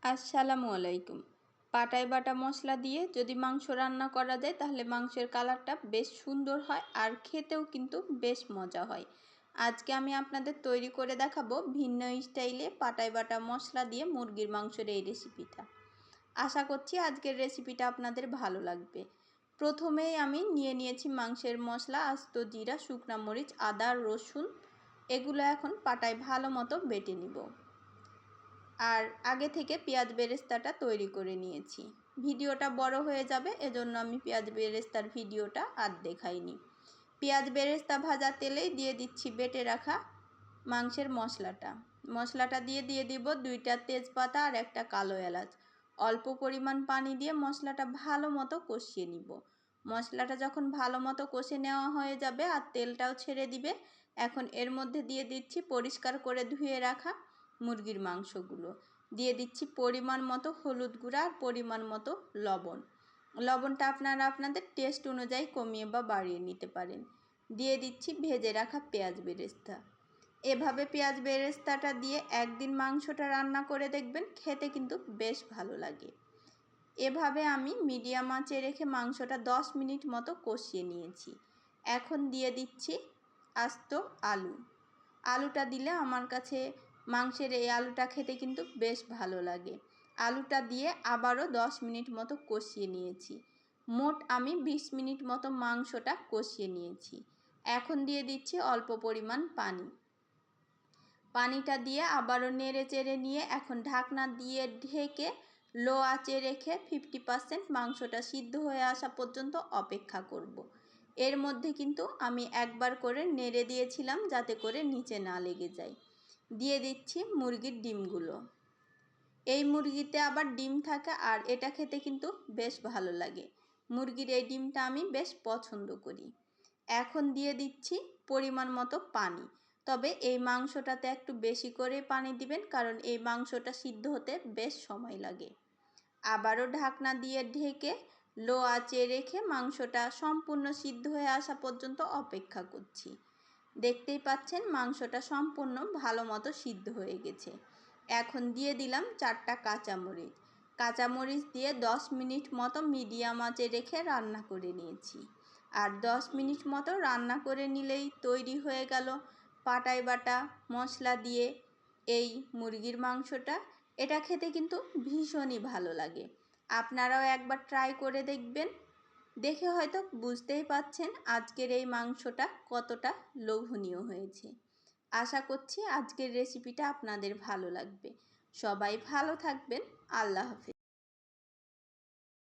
আসসালামু আলাইকুম। পাটায় বাটা মশলা দিয়ে যদি মাংস রান্না করা যায় তাহলে মাংসের কালারটা বেশ সুন্দর হয় আর খেতেও কিন্তু বেশ মজা হয়। আজকে আমি আপনাদের তৈরি করে দেখাবো ভিন্ন স্টাইলে পাটায় বাটা মশলা দিয়ে মুরগির মাংসের এই রেসিপিটা। আশা করছি আজকের রেসিপিটা আপনাদের ভালো লাগবে। প্রথমেই আমি নিয়েছি মাংসের মশলা, আস্ত জিরা, শুকনা মরিচ, আদা, রসুন, এগুলো এখন পাটায় ভালো মতো বেটে নিব। আর আগে থেকে পেঁয়াজ বেরেস্তাটা তৈরি করে নিয়েছি। ভিডিওটা বড় হয়ে যাবে, এজন্য আমি পেঁয়াজ বেরেস্তার ভিডিওটা আর দেখাইনি। পেঁয়াজ বেরেস্তা ভাজা তেলেই দিয়ে দিচ্ছি বেটে রাখা মাংসের মশলাটা দিয়ে দিব 2টা তেজপাতা আর একটা কালো এলাচ। অল্প পরিমাণ পানি দিয়ে মশলাটা ভালো মতো কষিয়ে নিব। মশলাটা যখন ভালো মতো কষে নেওয়া হয়ে যাবে আর তেলটাও ছেড়ে দিবে, এখন এর মধ্যে দিয়ে দিচ্ছি পরিষ্কার করে ধুয়ে রাখা মুরগির মাংসগুলো। দিয়ে দিচ্ছি পরিমাণ মতো হলুদ গুঁড়া আর পরিমাণ মতো লবণ। লবণটা আপনারা আপনাদের টেস্ট অনুযায়ী কমিয়ে বা বাড়িয়ে নিতে পারেন। দিয়ে দিচ্ছি ভেজে রাখা পেঁয়াজ বেরেস্তা। এভাবে পেঁয়াজ বেরেস্তাটা দিয়ে একদিন মাংসটা রান্না করে দেখবেন, খেতে কিন্তু বেশ ভালো লাগে। এভাবে আমি মিডিয়াম আঁচে রেখে মাংসটা 10 মিনিট মতো কষিয়ে নিয়েছি। এখন দিয়ে দিচ্ছি আস্ত আলুটা দিলে আমার কাছে মাংসের এই আলুটা খেতে কিন্তু বেশ ভালো লাগে। আলুটা দিয়ে আবারও 10 মিনিট মতো কষিয়ে নিয়েছি। মোট আমি 20 মিনিট মতো মাংসটা কষিয়ে নিয়েছি। এখন দিয়ে দিচ্ছি অল্প পরিমাণ পানিটা দিয়ে আবারও নেড়ে চেড়ে নিয়ে এখন ঢাকনা দিয়ে ঢেকে লো আঁচে রেখে 50% মাংসটা সিদ্ধ হয়ে আসা পর্যন্ত অপেক্ষা করব। এর মধ্যে কিন্তু আমি একবার করে নেড়ে দিয়েছিলাম যাতে করে নিচে না লেগে যায়। দিয়ে দিচ্ছি মুরগির ডিমগুলো। এই মুরগিতে আবার ডিম থাকে আর এটা খেতে কিন্তু বেশ ভালো লাগে। মুরগির এই ডিমটা আমি বেশ পছন্দ করি। এখন দিয়ে দিচ্ছি পরিমাণ মতো পানি। তবে এই মাংসটাতে একটু বেশি করে পানি দিবেন, কারণ এই মাংসটা সিদ্ধ হতে বেশ সময় লাগে। আবারও ঢাকনা দিয়ে ঢেকে লো আঁচে রেখে মাংসটা সম্পূর্ণ সিদ্ধ হয়ে আসা পর্যন্ত অপেক্ষা করছি। দেখতেই পাচ্ছেন মাংসটা সম্পূর্ণ ভালো মতো সিদ্ধ হয়ে গেছে। এখন দিয়ে দিলাম 4টা কাঁচামরিচ দিয়ে 10 মিনিট মতো মিডিয়াম আঁচে রেখে রান্না করে নিয়েছি। আর 10 মিনিট মতো রান্না করে নিলেই তৈরি হয়ে গেল পাটায় বাটা মশলা দিয়ে এই মুরগির মাংসটা। এটা খেতে কিন্তু ভীষণই ভালো লাগে। আপনারাও একবার ট্রাই করে দেখবেন। দেখে হয়তো বুঝতেই পাচ্ছেন আজকের এই মাংসটা কতটা লোভনীয় হয়েছে। আশা করছি আজকের রেসিপিটা আপনাদের ভালো লাগবে। সবাই ভালো থাকবেন। আল্লাহ হাফেজ।